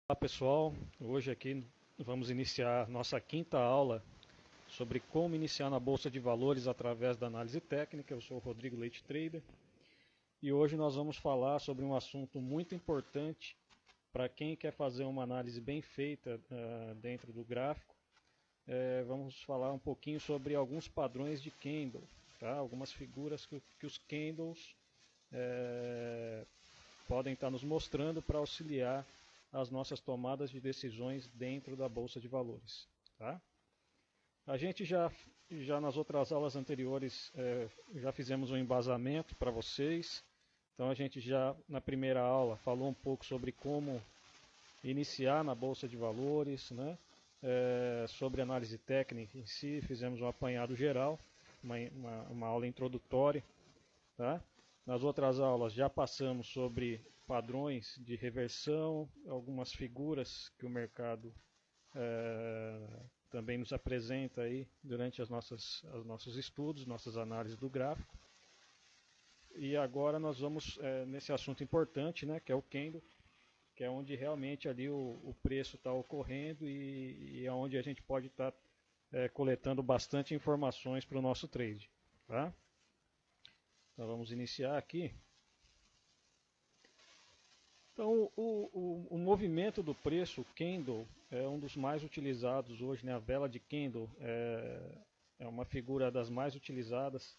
Olá pessoal, hoje aqui vamos iniciar nossa quinta aula sobre como iniciar na Bolsa de Valores através da análise técnica. Eu sou o Rodrigo Leite Trader e hoje nós vamos falar sobre um assunto muito importante para quem quer fazer uma análise bem feita dentro do gráfico. Vamos falar um pouquinho sobre alguns padrões de candle, tá? Algumas figuras que os candles podem estar nos mostrando para auxiliar as nossas tomadas de decisões dentro da Bolsa de Valores. Tá? A gente já nas outras aulas anteriores já fizemos um embasamento para vocês. Então a gente já na primeira aula falou um pouco sobre como iniciar na Bolsa de Valores, né? Sobre análise técnica em si, fizemos um apanhado geral, uma aula introdutória. Tá? Nas outras aulas já passamos sobre padrões de reversão, algumas figuras que o mercado também nos apresenta aí durante os nossos estudos, nossas análises do gráfico. E agora nós vamos nesse assunto importante, né, que é o candle, que é onde realmente ali o preço está ocorrendo e é onde a gente pode estar coletando bastante informações para o nosso trade. Tá? Então vamos iniciar aqui. Então o movimento do preço, o candle, é um dos mais utilizados hoje, né? A vela de candle é uma figura das mais utilizadas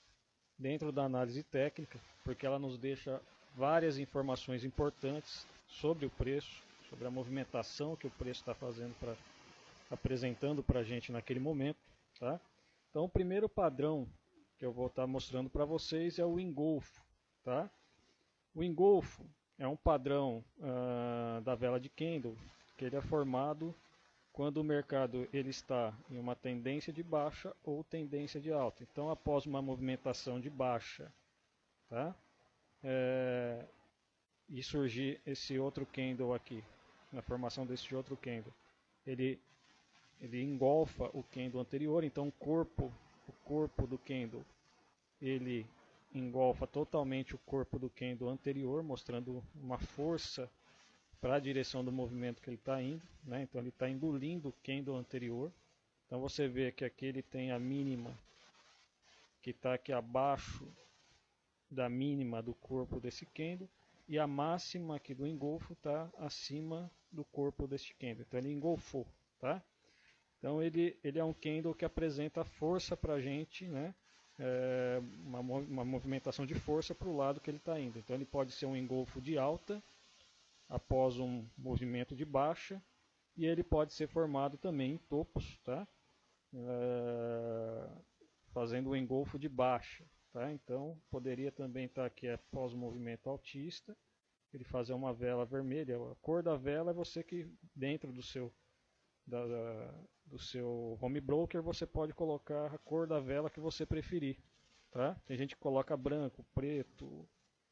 dentro da análise técnica, porque ela nos deixa várias informações importantes sobre o preço, sobre a movimentação que o preço está fazendo, apresentando para a gente naquele momento. Tá? Então o primeiro padrão que eu vou estar mostrando para vocês é o engolfo. Tá? O engolfo é um padrão da vela de candle, que ele é formado quando o mercado ele está em uma tendência de baixa ou tendência de alta. Então, após uma movimentação de baixa, tá? E surgir esse outro candle aqui, na formação desse outro candle, ele engolfa o candle anterior. Então, o corpo do candle, ele engolfa totalmente o corpo do candle anterior, mostrando uma força para a direção do movimento que ele está indo, né? Então ele está engolindo o candle anterior. Então você vê que aqui ele tem a mínima que está aqui abaixo da mínima do corpo desse candle e a máxima aqui do engolfo está acima do corpo deste candle. Então ele engolfou, tá? Então ele é um candle que apresenta força para a gente, né? Uma movimentação de força para o lado que ele está indo. Então ele pode ser um engolfo de alta após um movimento de baixa e ele pode ser formado também em topos, tá? Fazendo um engolfo de baixa. Tá? Então poderia também estar aqui após o movimento altista, ele fazer uma vela vermelha. A cor da vela é você que dentro do seu home broker você pode colocar a cor da vela que você preferir. Tá? Tem gente que coloca branco, preto,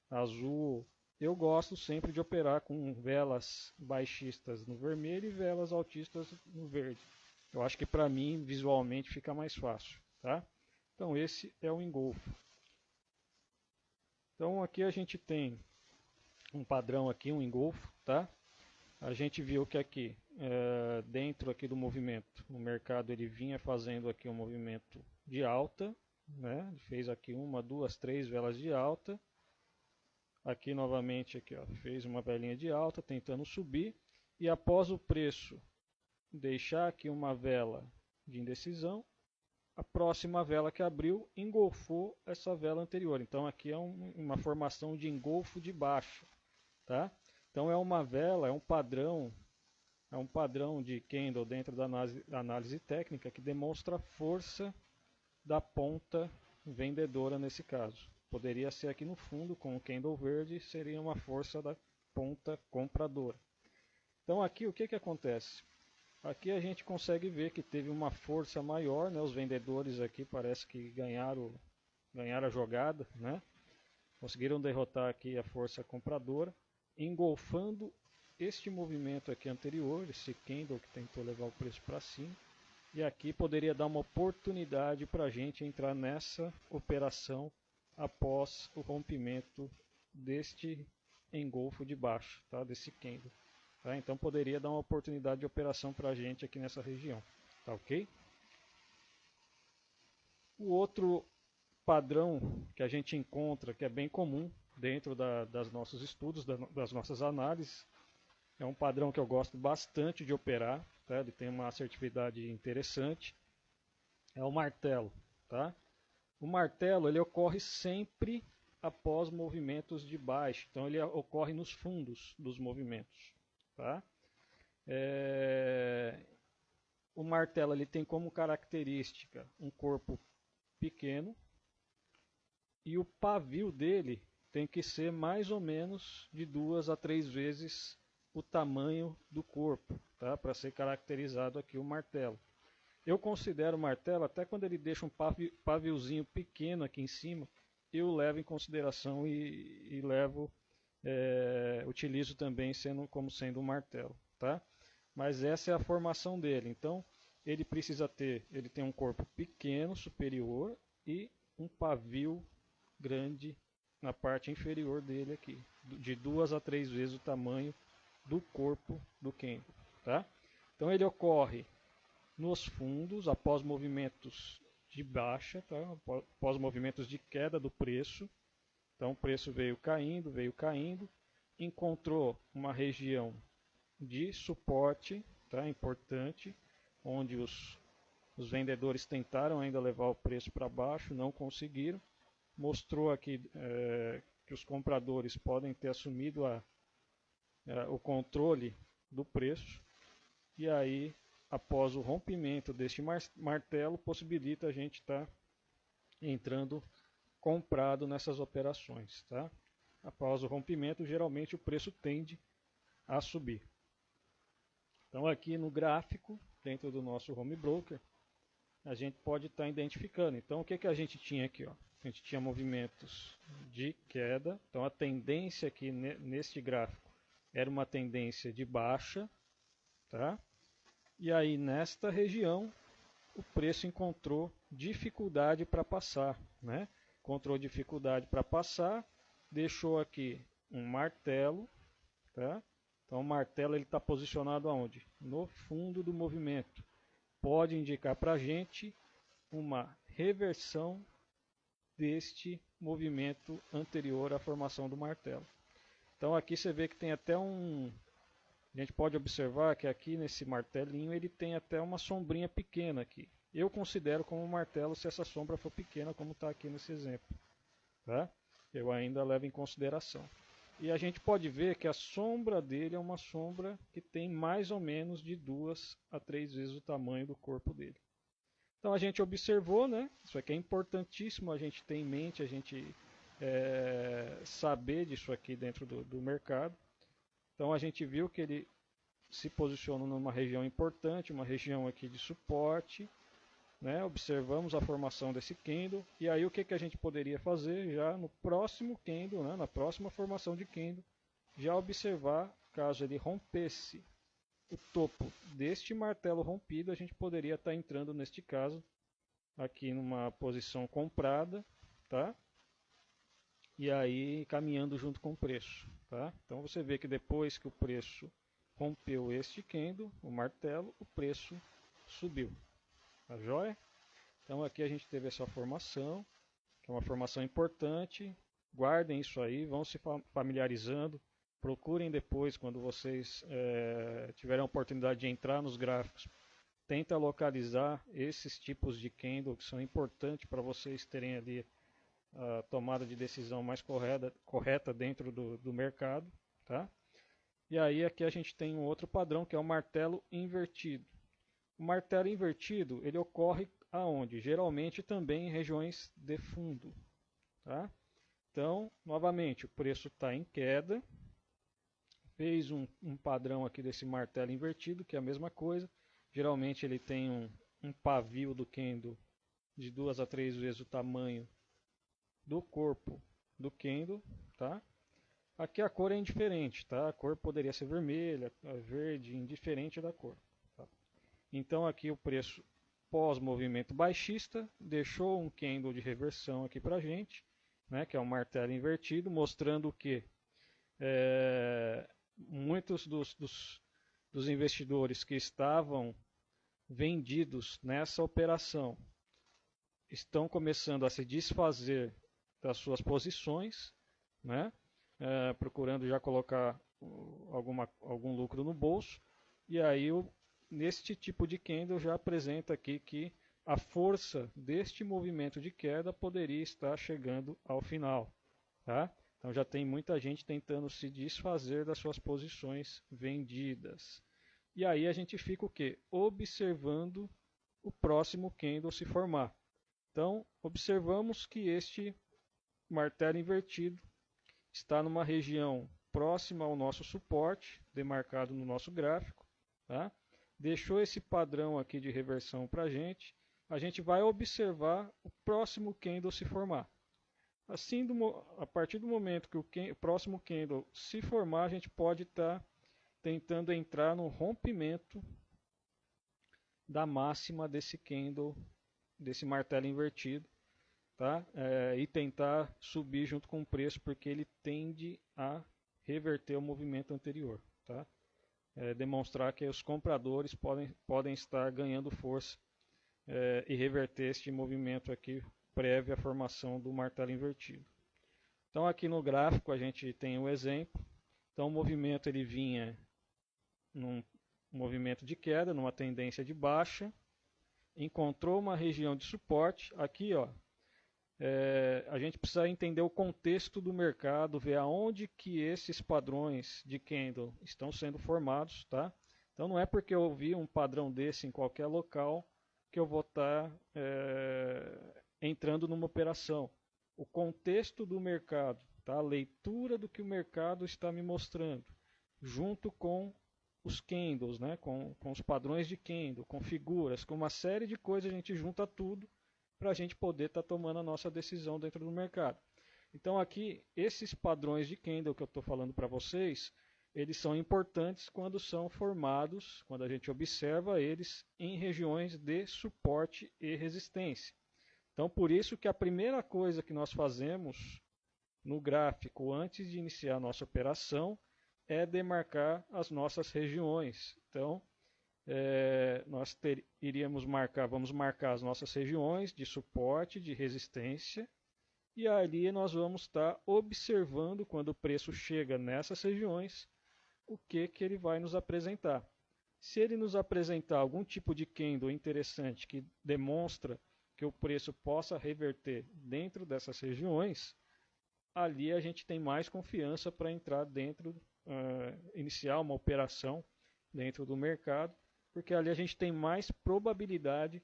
azul. Eu gosto sempre de operar com velas baixistas no vermelho e velas altistas no verde. Eu acho que para mim visualmente fica mais fácil. Tá? Então esse é o engolfo. Então aqui a gente tem um padrão aqui, um engolfo. Tá? A gente viu que aqui, dentro aqui do movimento, o mercado ele vinha fazendo aqui um movimento de alta, né? Ele fez aqui uma, duas, três velas de alta. Aqui novamente, aqui, ó, fez uma velinha de alta, tentando subir. E após o preço deixar aqui uma vela de indecisão, a próxima vela que abriu engolfou essa vela anterior. Então aqui é uma formação de engolfo de baixa. Tá? Então é uma vela, é um padrão de candle dentro da análise técnica que demonstra a força da ponta vendedora nesse caso. Poderia ser aqui no fundo com o candle verde, seria uma força da ponta compradora. Então aqui o que acontece? Aqui a gente consegue ver que teve uma força maior, né? Os vendedores aqui parece que ganharam a jogada, né? Conseguiram derrotar aqui a força compradora, engolfando este movimento aqui anterior, esse candle que tentou levar o preço para cima. E aqui poderia dar uma oportunidade para a gente entrar nessa operação após o rompimento deste engolfo de baixo, tá? Desse candle. tá? Então poderia dar uma oportunidade de operação para a gente aqui nessa região, tá ok? O outro padrão que a gente encontra, que é bem comum dentro das nossos estudos, das nossas análises, é um padrão que eu gosto bastante de operar, tá? Ele tem uma assertividade interessante, é o martelo, tá? O martelo ele ocorre sempre após movimentos de baixo, então ele ocorre nos fundos dos movimentos, tá? O martelo ele tem como característica um corpo pequeno e o pavio dele tem que ser mais ou menos de 2 a 3 vezes o tamanho do corpo, tá? Para ser caracterizado aqui o martelo. Eu considero o martelo, até quando ele deixa um paviozinho pequeno aqui em cima, eu levo em consideração e utilizo também como sendo um martelo, tá? Mas essa é a formação dele. Então, ele tem um corpo pequeno, superior, e um pavio grande na parte inferior dele aqui, de 2 a 3 vezes o tamanho do corpo do Kendo, tá? Então ele ocorre nos fundos, após movimentos de baixa, tá? Após movimentos de queda do preço. Então o preço veio caindo, encontrou uma região de suporte, tá? Importante, onde os vendedores tentaram ainda levar o preço para baixo, não conseguiram. Mostrou aqui que os compradores podem ter assumido o controle do preço, e aí após o rompimento deste martelo, possibilita a gente estar entrando comprado nessas operações, tá? Após o rompimento, geralmente o preço tende a subir. Então aqui no gráfico, dentro do nosso home broker, a gente pode estar identificando. Então o que a gente tinha aqui? Ó? A gente tinha movimentos de queda, então a tendência aqui neste gráfico era uma tendência de baixa, tá? E aí nesta região o preço encontrou dificuldade para passar, né? Encontrou dificuldade para passar, deixou aqui um martelo, tá? Então o martelo está posicionado aonde? No fundo do movimento. Pode indicar para a gente uma reversão deste movimento anterior à formação do martelo. Então aqui você vê que tem até a gente pode observar que aqui nesse martelinho ele tem até uma sombrinha pequena aqui. Eu considero como um martelo se essa sombra for pequena, como está aqui nesse exemplo, tá? Eu ainda levo em consideração. E a gente pode ver que a sombra dele é uma sombra que tem mais ou menos de 2 a 3 vezes o tamanho do corpo dele. Então a gente observou, né? Isso aqui é importantíssimo a gente ter em mente, a gente saber disso aqui dentro do mercado. Então a gente viu que ele se posicionou numa região importante, uma região aqui de suporte, né? Observamos a formação desse candle, e aí o que a gente poderia fazer já no próximo candle, né? Na próxima formação de candle, já observar, caso ele rompesse o topo deste martelo rompido, a gente poderia estar entrando neste caso aqui numa posição comprada, tá? E aí caminhando junto com o preço, tá? Então você vê que depois que o preço rompeu este candle, o martelo, o preço subiu, tá joia? Então aqui a gente teve essa formação, que é uma formação importante. Guardem isso aí, vão se familiarizando, procurem depois, quando vocês tiverem a oportunidade de entrar nos gráficos, tenta localizar esses tipos de candle que são importantes para vocês terem ali a tomada de decisão mais correta dentro do mercado, tá? E aí aqui a gente tem um outro padrão que é o martelo invertido. O martelo invertido ele ocorre aonde? Geralmente também em regiões de fundo, tá? Então, novamente, o preço está em queda, fez um padrão aqui desse martelo invertido, que é a mesma coisa. Geralmente ele tem um pavio do candle de 2 a 3 vezes o tamanho do corpo do candle, tá? Aqui a cor é indiferente, tá? A cor poderia ser vermelha, verde, indiferente da cor. Tá? Então aqui o preço pós-movimento baixista deixou um candle de reversão aqui para gente, né? Que é um martelo invertido, mostrando que muitos dos investidores que estavam vendidos nessa operação estão começando a se desfazer das suas posições, né? Procurando já colocar algum lucro no bolso. E aí, neste tipo de candle, já apresenta aqui que a força deste movimento de queda poderia estar chegando ao final. Tá? Então já tem muita gente tentando se desfazer das suas posições vendidas. E aí a gente fica o quê? Observando o próximo candle se formar. Então, observamos que este martelo invertido está numa região próxima ao nosso suporte, demarcado no nosso gráfico. Tá? Deixou esse padrão aqui de reversão para a gente vai observar o próximo candle se formar. Assim, a partir do momento que o próximo candle se formar, a gente pode estar tentando entrar no rompimento da máxima desse candle, desse martelo invertido, tá? E tentar subir junto com o preço, porque ele tende a reverter o movimento anterior. Tá? Demonstrar que os compradores podem estar ganhando força e reverter este movimento aqui prévio à formação do martelo invertido. Então aqui no gráfico a gente tem um exemplo. Então o movimento ele vinha num movimento de queda, numa tendência de baixa, encontrou uma região de suporte. Aqui, ó, a gente precisa entender o contexto do mercado, ver aonde que esses padrões de candle estão sendo formados, tá? Então não é porque eu vi um padrão desse em qualquer local que eu vou estar entrando numa operação. O contexto do mercado, tá? A leitura do que o mercado está me mostrando, junto com os candles, né? com os padrões de candle, com figuras, com uma série de coisas, a gente junta tudo para a gente poder estar tomando a nossa decisão dentro do mercado. Então aqui, esses padrões de candle que eu estou falando para vocês, eles são importantes quando são formados, quando a gente observa eles em regiões de suporte e resistência. Então por isso que a primeira coisa que nós fazemos no gráfico antes de iniciar a nossa operação é demarcar as nossas regiões. Então nós iríamos vamos marcar as nossas regiões de suporte, de resistência, e ali nós vamos estar observando quando o preço chega nessas regiões, o que ele vai nos apresentar. Se ele nos apresentar algum tipo de candle interessante que demonstra que o preço possa reverter dentro dessas regiões, ali a gente tem mais confiança para entrar dentro, iniciar uma operação dentro do mercado, porque ali a gente tem mais probabilidade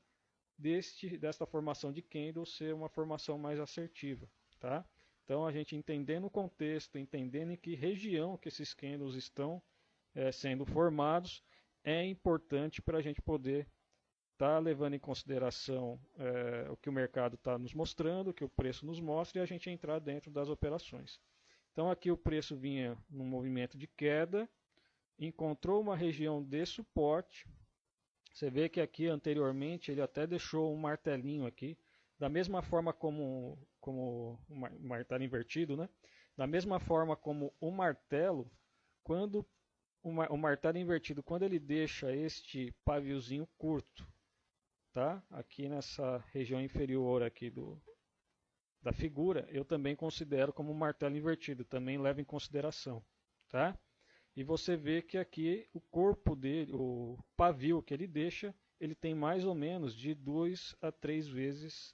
desta formação de candle ser uma formação mais assertiva. Tá? Então a gente entendendo o contexto, entendendo em que região que esses candles estão sendo formados, é importante para a gente poder estar levando em consideração o que o mercado está nos mostrando, o que o preço nos mostra, e a gente entrar dentro das operações. Então aqui o preço vinha num movimento de queda, encontrou uma região de suporte. Você vê que aqui anteriormente ele até deixou um martelinho aqui, da mesma forma como o martelo invertido, né? Da mesma forma como o martelo, quando o martelo invertido, quando ele deixa este paviozinho curto, tá? Aqui nessa região inferior aqui da figura, eu também considero como um martelo invertido, também levo em consideração, tá? E você vê que aqui o corpo dele, o pavio que ele deixa, ele tem mais ou menos de 2 a 3 vezes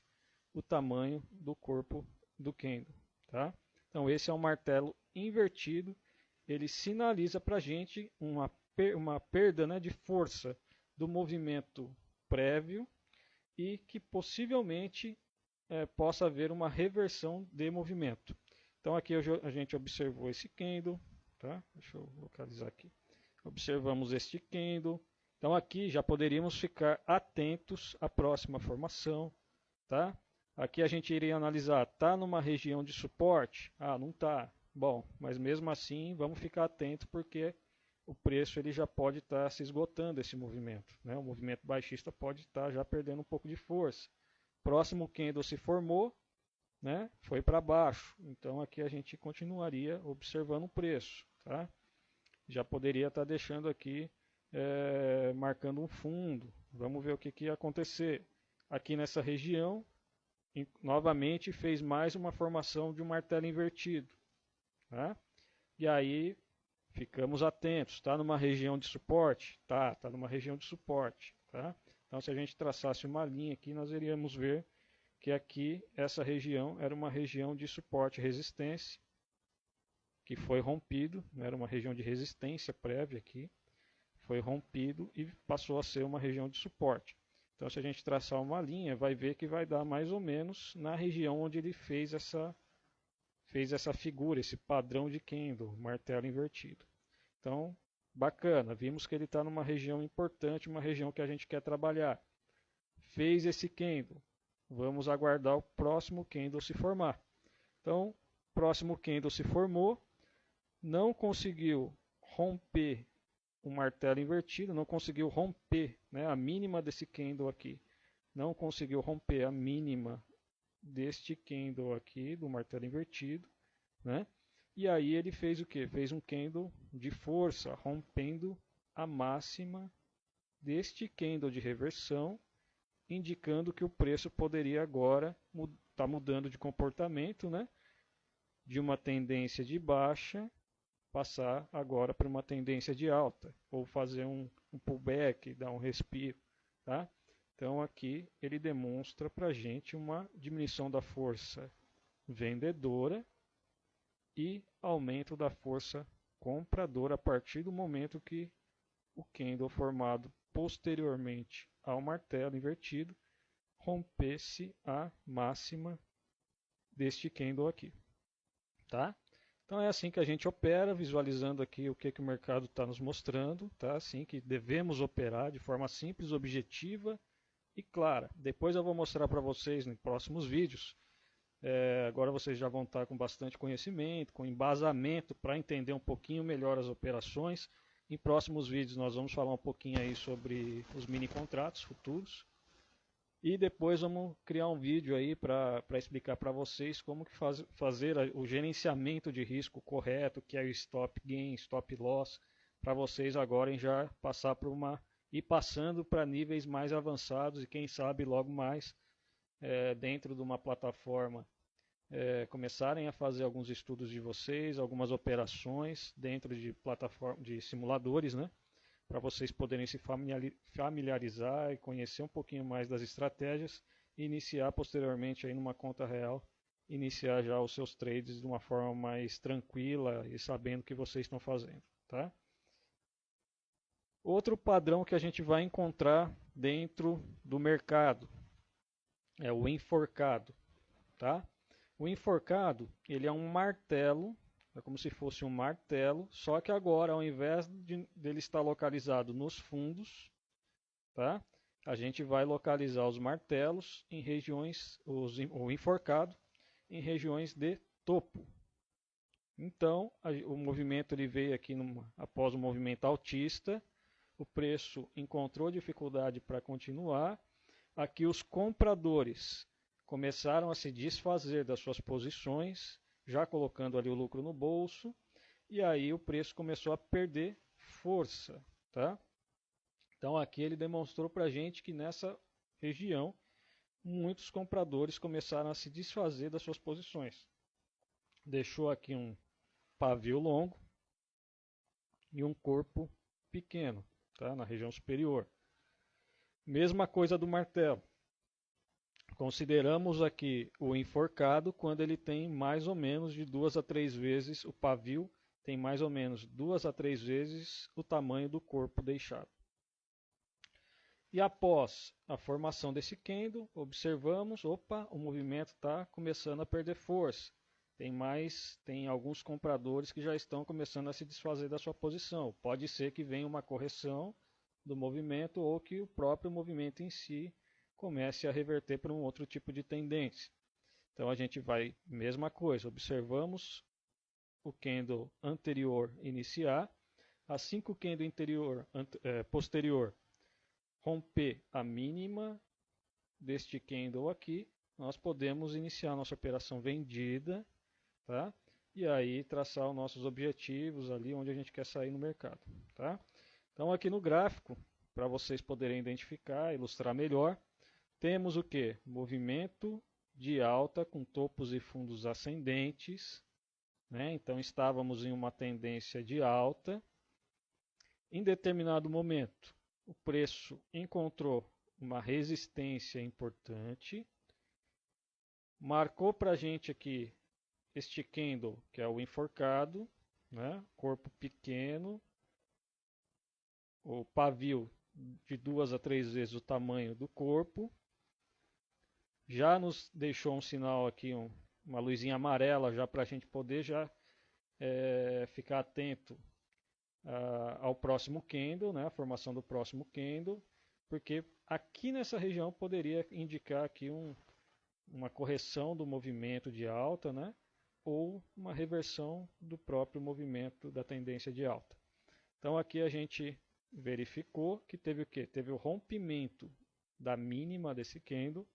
o tamanho do corpo do candle. Tá? Então esse é um martelo invertido, ele sinaliza para a gente uma perda, né, de força do movimento prévio e que possivelmente possa haver uma reversão de movimento. Então aqui a gente observou esse candle. Tá? Deixa eu localizar aqui. Observamos este candle. Então aqui já poderíamos ficar atentos à próxima formação. Tá? Aqui a gente iria analisar, está numa região de suporte? Ah, não está. Bom, mas mesmo assim vamos ficar atentos porque o preço ele já pode estar se esgotando esse movimento. Né? O movimento baixista pode estar já perdendo um pouco de força. Próximo candle se formou, né? Foi para baixo. Então aqui a gente continuaria observando o preço. Tá? já poderia estar deixando aqui marcando um fundo. Vamos ver o que ia acontecer. Aqui nessa região, novamente fez mais uma formação de um martelo invertido. Tá? E aí ficamos atentos. Está numa região de suporte? Tá numa região de suporte. Tá? Então se a gente traçasse uma linha aqui, nós iríamos ver que aqui essa região era uma região de suporte e resistência, que foi rompido, era uma região de resistência prévia aqui, foi rompido e passou a ser uma região de suporte. Então se a gente traçar uma linha, vai ver que vai dar mais ou menos na região onde ele fez essa figura, esse padrão de candle, martelo invertido. Então, bacana, vimos que ele está numa região importante, uma região que a gente quer trabalhar. Fez esse candle, vamos aguardar o próximo candle se formar. Então, próximo candle se formou, não conseguiu romper o martelo invertido, não conseguiu romper, né, a mínima desse candle aqui, não conseguiu romper a mínima deste candle aqui, do martelo invertido, né? E aí ele fez o que? Fez um candle de força, rompendo a máxima deste candle de reversão, indicando que o preço poderia agora estar mudando de comportamento, né? De uma tendência de baixa, passar agora para uma tendência de alta, ou fazer um pullback, dar um respiro, tá? Então aqui ele demonstra para a gente uma diminuição da força vendedora e aumento da força compradora a partir do momento que o candle formado posteriormente ao martelo invertido rompesse a máxima deste candle aqui, tá? Então é assim que a gente opera, visualizando aqui o que o mercado está nos mostrando, tá? Assim que devemos operar de forma simples, objetiva e clara. Depois eu vou mostrar para vocês em próximos vídeos. Agora vocês já vão estar com bastante conhecimento, com embasamento para entender um pouquinho melhor as operações. Em próximos vídeos nós vamos falar um pouquinho aí sobre os mini contratos futuros. E depois vamos criar um vídeo aí para explicar para vocês como que fazer o gerenciamento de risco correto, que é o stop gain, stop loss, para vocês agora já passar por ir passando para níveis mais avançados e quem sabe logo mais dentro de uma plataforma começarem a fazer alguns estudos de vocês, algumas operações dentro de plataforma de simuladores, né? Para vocês poderem se familiarizar e conhecer um pouquinho mais das estratégias e iniciar posteriormente aí numa conta real, iniciar já os seus trades de uma forma mais tranquila e sabendo o que vocês estão fazendo, tá? Outro padrão que a gente vai encontrar dentro do mercado é o enforcado, tá? O enforcado, ele é um martelo, é como se fosse um martelo, só que agora, ao invés dele estar localizado nos fundos, tá? A gente vai localizar os martelos em regiões, o enforcado, em regiões de topo. Então, o movimento ele veio aqui após o movimento altista, o preço encontrou dificuldade para continuar. Aqui os compradores começaram a se desfazer das suas posições, já colocando ali o lucro no bolso, e aí o preço começou a perder força, tá? Então aqui ele demonstrou para a gente que nessa região muitos compradores começaram a se desfazer das suas posições. Deixou aqui um pavio longo e um corpo pequeno, tá? Na região superior. Mesma coisa do martelo. Consideramos aqui o enforcado quando ele tem mais ou menos de 2 a 3 vezes, o pavio tem mais ou menos 2 a 3 vezes o tamanho do corpo deixado. E após a formação desse candle, observamos, opa, o movimento está começando a perder força. Tem alguns compradores que já estão começando a se desfazer da sua posição. Pode ser que venha uma correção do movimento ou que o próprio movimento em si comece a reverter para um outro tipo de tendência. Então a gente vai, mesma coisa, observamos o candle anterior iniciar, assim que o candle posterior romper a mínima deste candle aqui, nós podemos iniciar nossa operação vendida, tá? e aí traçar os nossos objetivos ali onde a gente quer sair no mercado, tá? Então aqui no gráfico, para vocês poderem identificar, ilustrar melhor, temos o que? Movimento de alta com topos e fundos ascendentes, né? Então estávamos em uma tendência de alta. Em determinado momento, o preço encontrou uma resistência importante, marcou para a gente aqui este candle, que é o enforcado, né? Corpo pequeno, o pavio de 2 a 3 vezes o tamanho do corpo, já nos deixou um sinal aqui, uma luzinha amarela, já para a gente poder já ficar atento ao próximo candle, né, a formação do próximo candle, porque aqui nessa região poderia indicar aqui uma correção do movimento de alta, né, ou uma reversão do próprio movimento da tendência de alta. Então aqui a gente verificou que teve o quê? Teve o rompimento da mínima desse candle.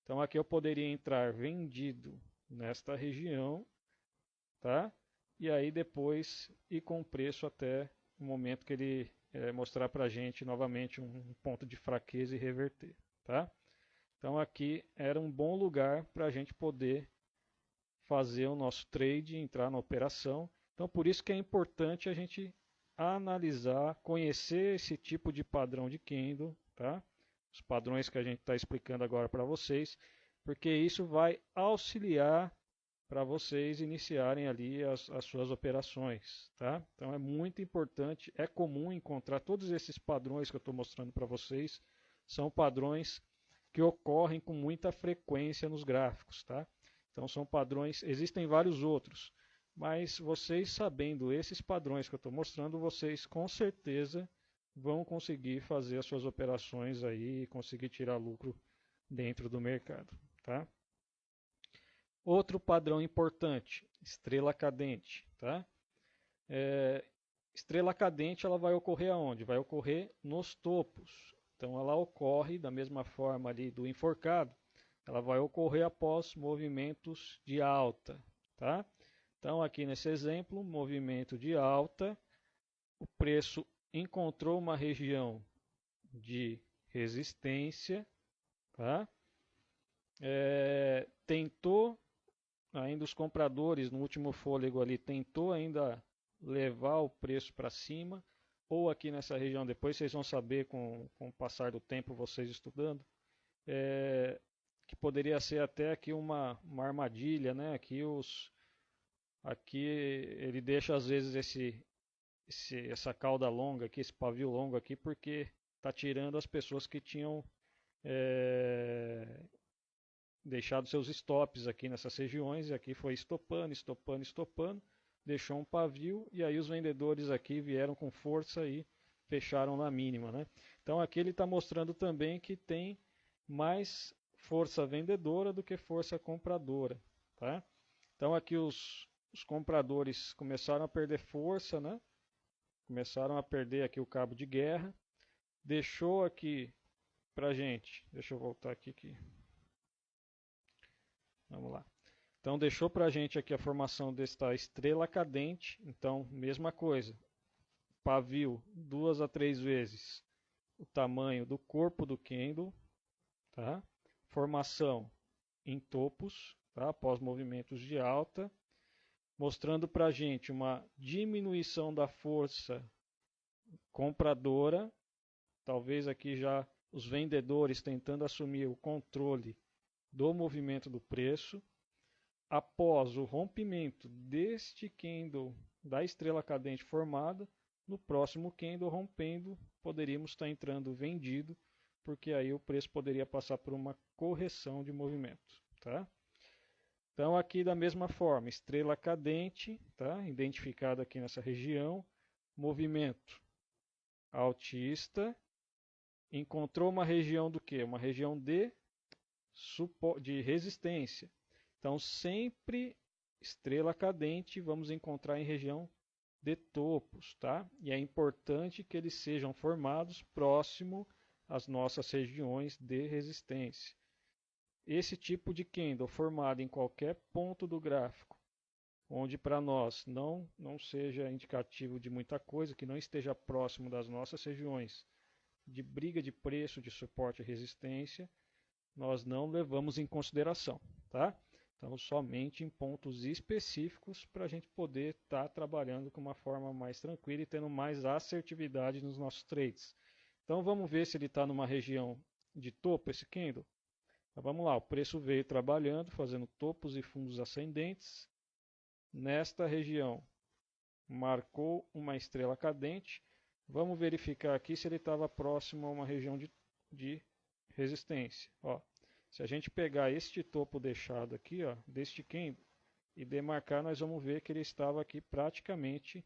Então aqui eu poderia entrar vendido nesta região, tá? E aí depois ir com preço até o momento que ele mostrar para a gente novamente um ponto de fraqueza e reverter, tá? Então aqui era um bom lugar para a gente poder fazer o nosso trade, entrar na operação. Então por isso que é importante a gente analisar, conhecer esse tipo de padrão de candle, tá? Os padrões que a gente está explicando agora para vocês, porque isso vai auxiliar para vocês iniciarem ali as suas operações, tá? Então é muito importante, é comum encontrar todos esses padrões que eu estou mostrando para vocês, são padrões que ocorrem com muita frequência nos gráficos, tá? Então são padrões, existem vários outros, mas vocês sabendo esses padrões que eu estou mostrando, vocês com certeza vão conseguir fazer as suas operações aí e conseguir tirar lucro dentro do mercado, tá? Outro padrão importante, estrela cadente, tá? Estrela cadente ela vai ocorrer aonde? Vai ocorrer nos topos. Então ela ocorre da mesma forma ali do enforcado, ela vai ocorrer após movimentos de alta, tá? Então aqui nesse exemplo, movimento de alta, o preço encontrou uma região de resistência, tá? Tentou ainda os compradores no último fôlego ali tentou ainda levar o preço para cima, ou aqui nessa região, depois vocês vão saber com o passar do tempo, vocês estudando, que poderia ser até aqui uma armadilha, né? Aqui ele deixa às vezes essa cauda longa aqui, esse pavio longo aqui, porque está tirando as pessoas que tinham deixado seus stops aqui nessas regiões, e aqui foi estopando, estopando, estopando, deixou um pavio, e aí os vendedores aqui vieram com força e fecharam na mínima, né? Então aqui ele está mostrando também que tem mais força vendedora do que força compradora, tá? Então aqui os compradores começaram a perder força, né? Começaram a perder aqui o cabo de guerra, deixou aqui pra gente, deixa eu voltar aqui. Vamos lá. Então deixou para a gente aqui a formação desta estrela cadente. Então, mesma coisa. Pavio 2 a 3 vezes o tamanho do corpo do candle. Tá? Formação em topos, tá? Após movimentos de alta. Mostrando para a gente uma diminuição da força compradora. Talvez aqui já os vendedores tentando assumir o controle do movimento do preço. Após o rompimento deste candle da estrela cadente formada, no próximo candle rompendo, poderíamos estar entrando vendido, porque aí o preço poderia passar por uma correção de movimento, tá? Então aqui da mesma forma, estrela cadente, tá? Identificada aqui nessa região, movimento altista, encontrou uma região do que? Uma região de resistência. Então, sempre estrela cadente vamos encontrar em região de topos, tá? E é importante que eles sejam formados próximo às nossas regiões de resistência. Esse tipo de candle formado em qualquer ponto do gráfico, onde para nós não seja indicativo de muita coisa, que não esteja próximo das nossas regiões de briga de preço, de suporte e resistência, nós não levamos em consideração, tá? Então, somente em pontos específicos para a gente poder estar trabalhando com uma forma mais tranquila e tendo mais assertividade nos nossos trades. Então, vamos ver se ele está numa região de topo, esse candle. Então, vamos lá, o preço veio trabalhando, fazendo topos e fundos ascendentes. Nesta região, marcou uma estrela cadente. Vamos verificar aqui se ele estava próximo a uma região de resistência. Ó, se a gente pegar este topo deixado aqui, ó, deste candle, e demarcar, nós vamos ver que ele estava aqui praticamente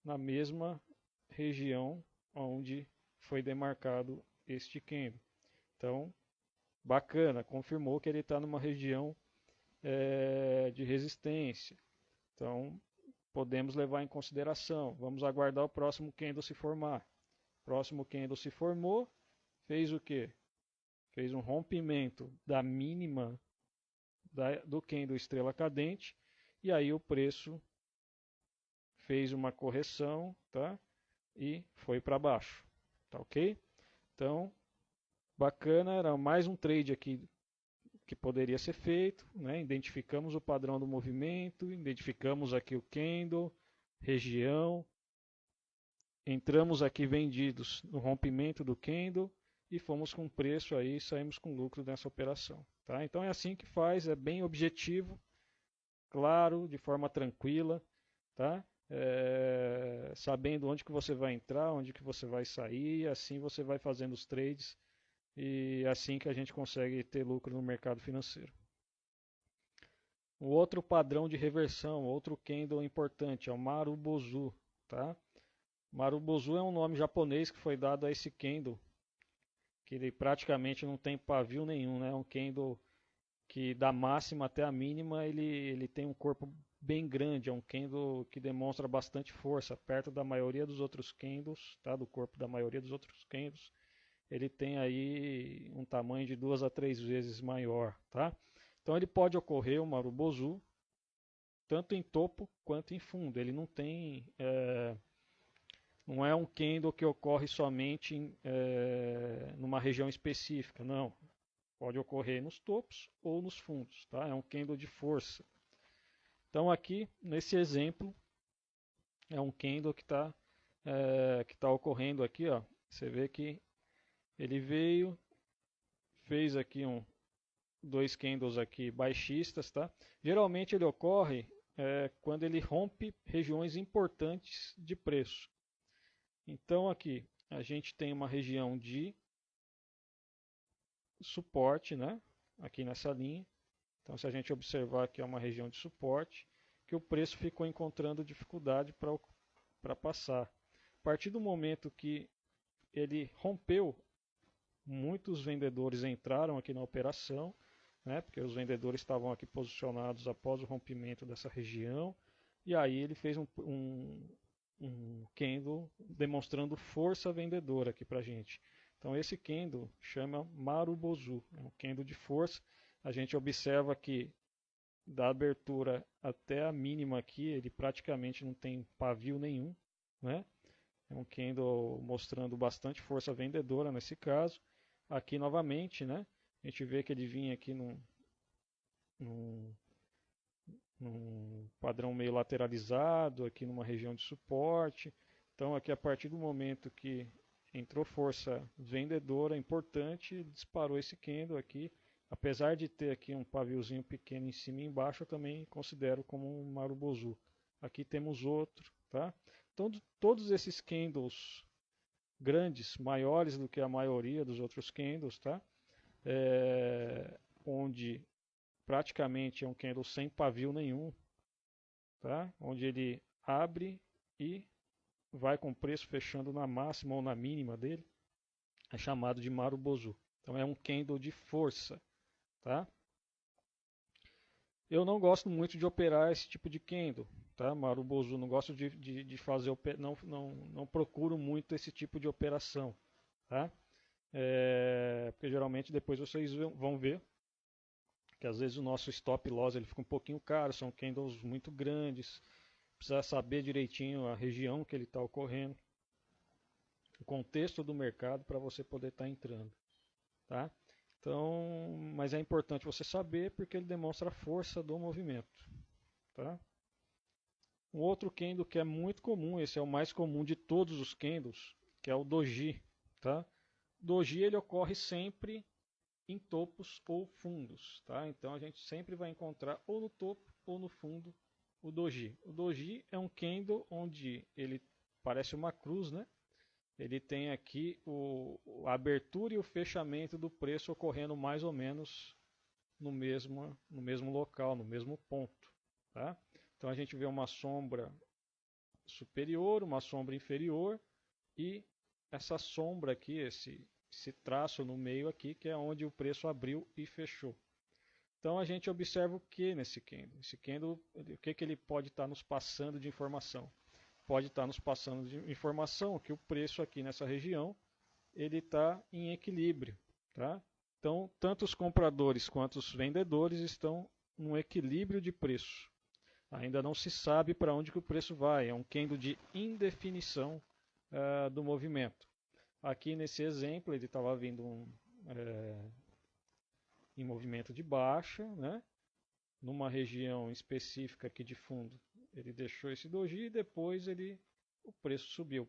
na mesma região onde foi demarcado este candle. Então, bacana, confirmou que ele está numa região de resistência. Então, podemos levar em consideração. Vamos aguardar o próximo candle se formar. O próximo candle se formou, fez o quê? Fez um rompimento da mínima do candle estrela cadente, e aí o preço fez uma correção, tá? E foi para baixo, tá ok? Então, bacana, era mais um trade aqui que poderia ser feito, né? Identificamos o padrão do movimento, identificamos aqui o candle, região, entramos aqui vendidos no rompimento do candle e fomos com preço aí, saímos com lucro nessa operação, tá? Então é assim que faz, é bem objetivo, claro, de forma tranquila, tá? Sabendo onde que você vai entrar, onde que você vai sair, assim você vai fazendo os trades e assim que a gente consegue ter lucro no mercado financeiro. O outro padrão de reversão, outro candle importante, é o Marubozu, tá? Marubozu é um nome japonês que foi dado a esse candle, que ele praticamente não tem pavio nenhum, né? É um candle que da máxima até a mínima ele tem um corpo bem grande, é um candle que demonstra bastante força, perto da maioria dos outros candles, tá? Do corpo da maioria dos outros candles, ele tem aí um tamanho de 2 a 3 vezes maior, tá? Então ele pode ocorrer o Marubozu tanto em topo quanto em fundo. Ele não tem, não é um candle que ocorre somente numa região específica, não. Pode ocorrer nos topos ou nos fundos, tá? É um candle de força. Então aqui nesse exemplo é um candle que está ocorrendo aqui, ó. Você vê que ele veio, fez aqui dois candles aqui baixistas, tá? Geralmente ele ocorre quando ele rompe regiões importantes de preço. Então aqui a gente tem uma região de suporte, né? Aqui nessa linha. Então se a gente observar aqui é uma região de suporte que o preço ficou encontrando dificuldade para passar. A partir do momento que ele rompeu, muitos vendedores entraram aqui na operação, né, porque os vendedores estavam aqui posicionados após o rompimento dessa região, e aí ele fez um candle demonstrando força vendedora aqui para a gente. Então esse candle chama Marubozu, é um candle de força. A gente observa que da abertura até a mínima aqui, ele praticamente não tem pavio nenhum, né? É um candle mostrando bastante força vendedora nesse caso. Aqui novamente, né? A gente vê que ele vinha aqui num padrão meio lateralizado, aqui numa região de suporte. Então aqui a partir do momento que entrou força vendedora importante, disparou esse candle aqui. Apesar de ter aqui um paviozinho pequeno em cima e embaixo, eu também considero como um Marubozu. Aqui temos outro, tá? Então todos esses candles grandes, maiores do que a maioria dos outros candles, tá? Onde praticamente é um candle sem pavio nenhum, tá? Onde ele abre e vai com o preço fechando na máxima ou na mínima dele, é chamado de Marubozu. Então é um candle de força, tá? Eu não gosto muito de operar esse tipo de candle, tá? Marubozu, não gosto de fazer, não procuro muito esse tipo de operação, tá? Porque geralmente depois vocês vão ver que às vezes o nosso stop loss ele fica um pouquinho caro, são candles muito grandes, precisa saber direitinho a região que ele está ocorrendo, o contexto do mercado para você poder estar entrando, tá? Então, mas é importante você saber porque ele demonstra a força do movimento, tá? Um outro candle que é muito comum, esse é o mais comum de todos os candles, que é o doji, tá? Doji ele ocorre sempre em topos ou fundos, tá? Então a gente sempre vai encontrar ou no topo ou no fundo o doji. O doji é um candle onde ele parece uma cruz, né? Ele tem aqui a abertura e o fechamento do preço ocorrendo mais ou menos no mesmo local, no mesmo ponto, tá? Então a gente vê uma sombra superior, uma sombra inferior e essa sombra aqui, esse traço no meio aqui, que é onde o preço abriu e fechou. Então a gente observa o que nesse candle? Esse candle, o que ele pode estar nos passando de informação? Pode estar nos passando de informação que o preço aqui nessa região ele está em equilíbrio, tá? Então tanto os compradores quanto os vendedores estão num equilíbrio de preço. Ainda não se sabe para onde que o preço vai, é um candle de indefinição do movimento. Aqui nesse exemplo ele estava vindo em movimento de baixa, né? Numa região específica aqui de fundo. Ele deixou esse doji e depois o preço subiu.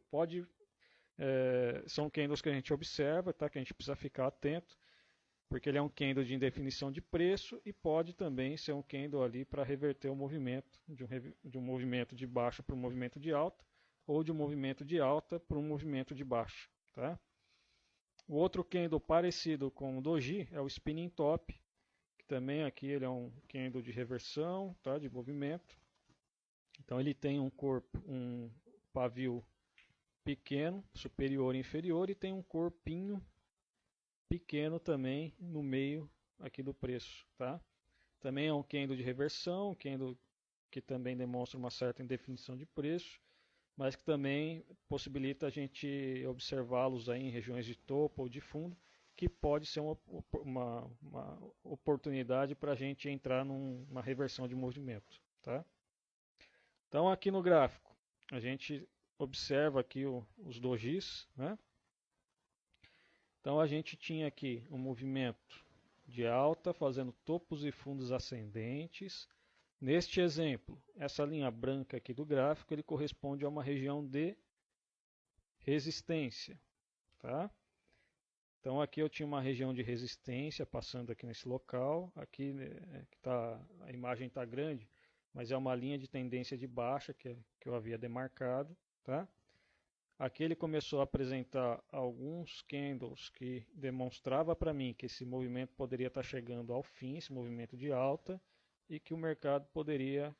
São candles que a gente observa, tá? Que a gente precisa ficar atento, porque ele é um candle de indefinição de preço e pode também ser um candle ali para reverter o movimento, de um movimento de baixa para um movimento de alta, ou de um movimento de alta para um movimento de baixa. Tá? O outro candle parecido com o doji é o spinning top, que também aqui ele é um candle de reversão, tá? De movimento. Então ele tem um pavio pequeno, superior e inferior, e tem um corpinho pequeno também no meio aqui do preço, tá? Também é um candle de reversão, um candle que também demonstra uma certa indefinição de preço, mas que também possibilita a gente observá-los aí em regiões de topo ou de fundo, que pode ser uma oportunidade para a gente entrar numa reversão de movimento, tá? Então aqui no gráfico a gente observa aqui os dojis, né? Então a gente tinha aqui um movimento de alta fazendo topos e fundos ascendentes. Neste exemplo, essa linha branca aqui do gráfico ele corresponde a uma região de resistência, tá? Então aqui eu tinha uma região de resistência passando aqui nesse local. Aqui a imagem está grande, mas é uma linha de tendência de baixa que eu havia demarcado, tá? Aqui ele começou a apresentar alguns candles que demonstrava para mim que esse movimento poderia estar chegando ao fim, esse movimento de alta, e que o mercado poderia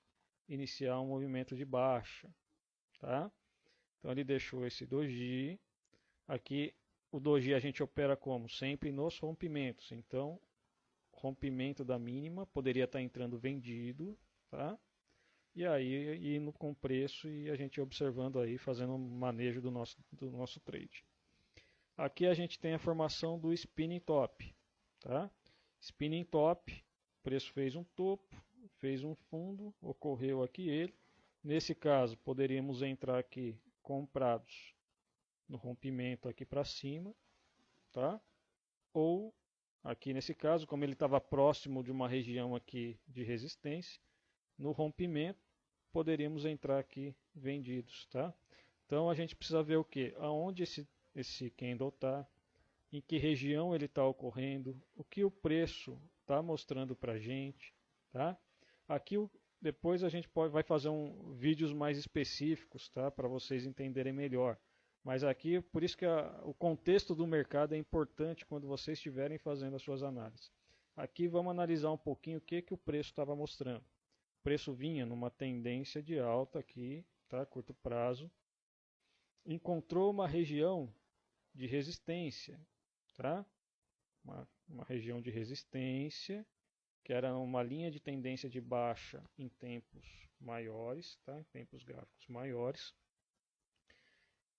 iniciar um movimento de baixa, tá? Então ele deixou esse doji. Aqui o doji a gente opera como? Sempre nos rompimentos. Então, rompimento da mínima poderia estar entrando vendido, tá? E aí indo com preço e a gente observando aí, fazendo um manejo do nosso trade. Aqui a gente tem a formação do spinning top, tá? Spinning top, o preço fez um topo, fez um fundo, ocorreu aqui ele. Nesse caso, poderíamos entrar aqui comprados no rompimento aqui para cima, tá? Ou aqui nesse caso, como ele estava próximo de uma região aqui de resistência, no rompimento poderíamos entrar aqui vendidos, tá? Então a gente precisa ver o que? Aonde esse candle está, em que região ele está ocorrendo, o que o preço está mostrando para a gente, tá? Aqui depois a gente vai fazer vídeos mais específicos, tá? Para vocês entenderem melhor. Mas aqui, por isso que o contexto do mercado é importante quando vocês estiverem fazendo as suas análises. Aqui vamos analisar um pouquinho o que o preço estava mostrando. O preço vinha numa tendência de alta aqui, tá? Curto prazo. Encontrou uma região de resistência, tá? Uma região de resistência, que era uma linha de tendência de baixa em tempos maiores, tá? Em tempos gráficos maiores.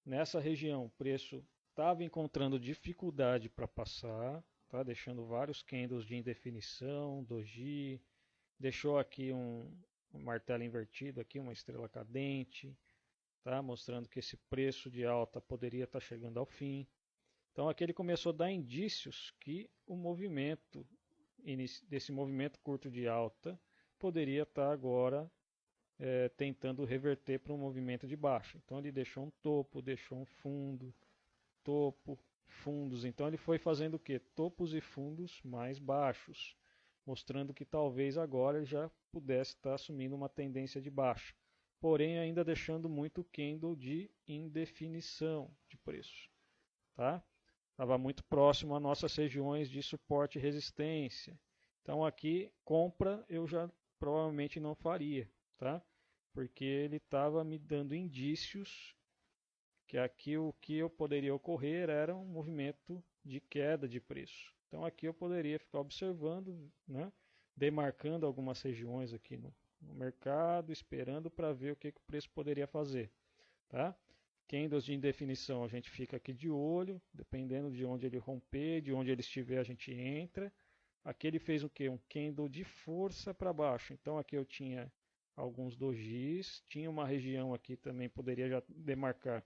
Nessa região, o preço estava encontrando dificuldade para passar, tá? Deixando vários candles de indefinição, doji, deixou aqui um martelo invertido, aqui uma estrela cadente, tá? Mostrando que esse preço de alta poderia estar chegando ao fim. Então aqui ele começou a dar indícios que o movimento, desse movimento curto de alta, poderia estar agora tentando reverter para um movimento de baixa. Então ele deixou um topo, deixou um fundo, topo, fundos. Então ele foi fazendo o que? Topos e fundos mais baixos, mostrando que talvez agora ele já pudesse estar assumindo uma tendência de baixa, porém ainda deixando muito candle de indefinição de preço, tá? Estava muito próximo às nossas regiões de suporte e resistência. Então aqui compra eu já provavelmente não faria, tá? Porque ele estava me dando indícios que aqui o que eu poderia ocorrer era um movimento de queda de preço. Então aqui eu poderia ficar observando, né, demarcando algumas regiões aqui no mercado, esperando para ver o que o preço poderia fazer, tá? Candles de indefinição a gente fica aqui de olho, dependendo de onde ele romper, de onde ele estiver a gente entra. Aqui ele fez o que? Um candle de força para baixo. Então aqui eu tinha alguns dojis, tinha uma região aqui também, poderia já demarcar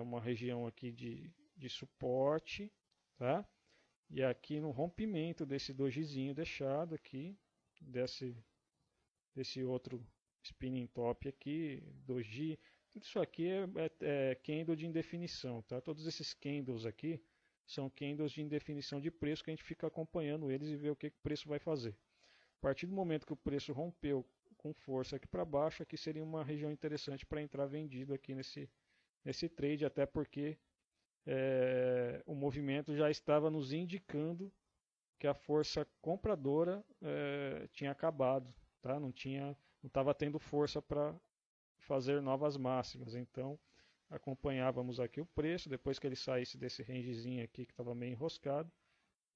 uma região aqui de suporte, tá? E aqui no rompimento desse dojizinho deixado aqui, desse outro spinning top aqui, doji, tudo isso aqui é candle de indefinição, tá? Todos esses candles aqui são candles de indefinição de preço que a gente fica acompanhando eles e vê o que o preço vai fazer. A partir do momento que o preço rompeu com força aqui para baixo, aqui seria uma região interessante para entrar vendido aqui nesse trade, até porque o movimento já estava nos indicando que a força compradora tinha acabado, tá? Não estava tendo força para fazer novas máximas. Então acompanhávamos aqui o preço, depois que ele saísse desse rangezinho aqui que estava meio enroscado,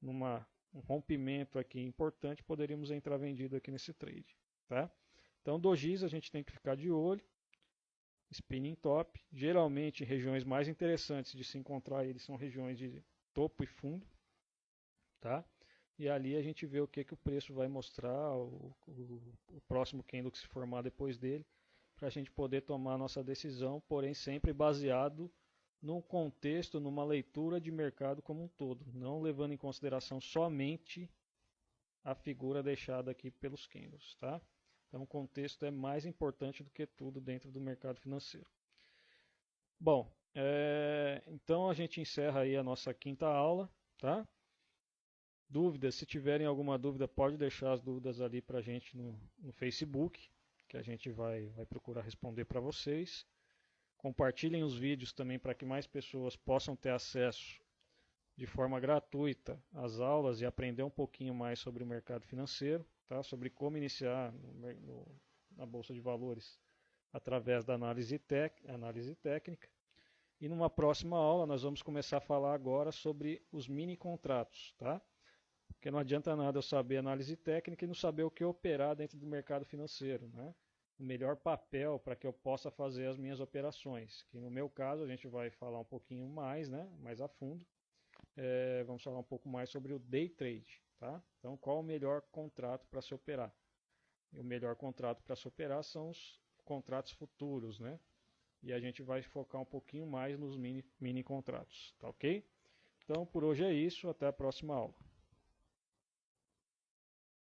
um rompimento aqui importante, poderíamos entrar vendido aqui nesse trade, tá? Então dojis a gente tem que ficar de olho, spinning top, geralmente regiões mais interessantes de se encontrar eles são regiões de topo e fundo, tá? E ali a gente vê o que o preço vai mostrar, o próximo candle que se formar depois dele, para a gente poder tomar a nossa decisão, porém sempre baseado num contexto, numa leitura de mercado como um todo, não levando em consideração somente a figura deixada aqui pelos candles, tá? Então o contexto é mais importante do que tudo dentro do mercado financeiro. Bom, então a gente encerra aí a nossa quinta aula, tá? Dúvidas, se tiverem alguma dúvida, pode deixar as dúvidas ali para a gente no Facebook, que a gente vai procurar responder para vocês. Compartilhem os vídeos também para que mais pessoas possam ter acesso de forma gratuita às aulas e aprender um pouquinho mais sobre o mercado financeiro, tá? Sobre como iniciar na Bolsa de Valores através da análise técnica. E numa próxima aula nós vamos começar a falar agora sobre os mini contratos, tá? Porque não adianta nada eu saber análise técnica e não saber o que operar dentro do mercado financeiro, né? O melhor papel para que eu possa fazer as minhas operações, que no meu caso a gente vai falar um pouquinho mais, né? Mais a fundo. Vamos falar um pouco mais sobre o day trade, tá? Então, qual o melhor contrato para se operar? E o melhor contrato para se operar são os contratos futuros, né? E a gente vai focar um pouquinho mais nos mini contratos, tá ok? Então, por hoje é isso, até a próxima aula.